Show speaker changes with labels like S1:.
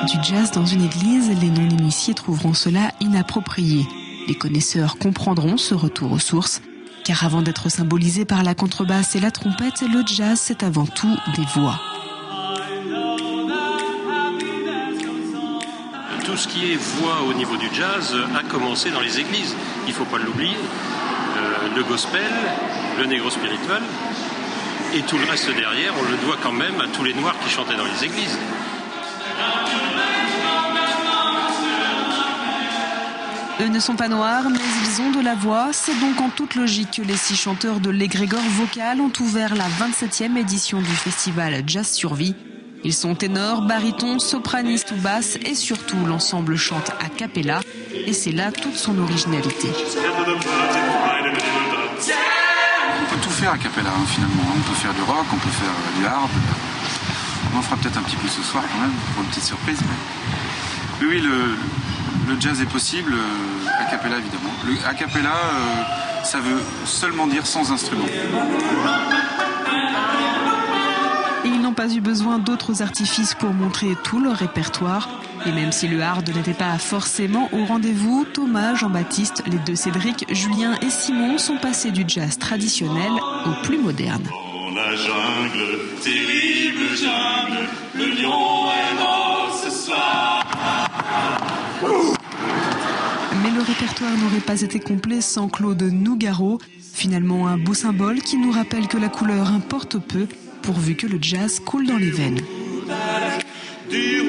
S1: Du jazz dans une église, les non-initiés trouveront cela inapproprié. Les connaisseurs comprendront ce retour aux sources, car avant d'être symbolisé par la contrebasse et la trompette, le jazz c'est avant tout des voix.
S2: Tout ce qui est voix au niveau du jazz a commencé dans les églises, il ne faut pas l'oublier. Le gospel, le négro spirituel, et tout le reste derrière, on le doit quand même à tous les noirs qui chantaient dans les églises.
S1: Eux ne sont pas noirs, mais ils ont de la voix. C'est donc en toute logique que les 6 chanteurs de l'égrégore vocal ont ouvert la 27e édition du festival Jazz Survie. Ils sont ténors, barytons, sopranistes ou basses et surtout l'ensemble chante a cappella. Et c'est là toute son originalité.
S3: On peut tout faire a cappella finalement. On peut faire du rock, on peut faire du hard. On en fera peut-être un petit peu ce soir quand même, pour une petite surprise. Mais... Oui, le jazz est possible, a cappella évidemment. Le a cappella, ça veut seulement dire sans instrument.
S1: Et ils n'ont pas eu besoin d'autres artifices pour montrer tout leur répertoire. Et même si le hard n'était pas forcément au rendez-vous, Thomas, Jean-Baptiste, les 2 Cédric, Julien et Simon sont passés du jazz traditionnel au plus moderne.
S4: Dans la jungle, terrible jungle, le lion est mort ce soir.
S1: Mais le répertoire n'aurait pas été complet sans Claude Nougaro. Finalement, un beau symbole qui nous rappelle que la couleur importe peu, pourvu que le jazz coule dans les veines.
S4: Du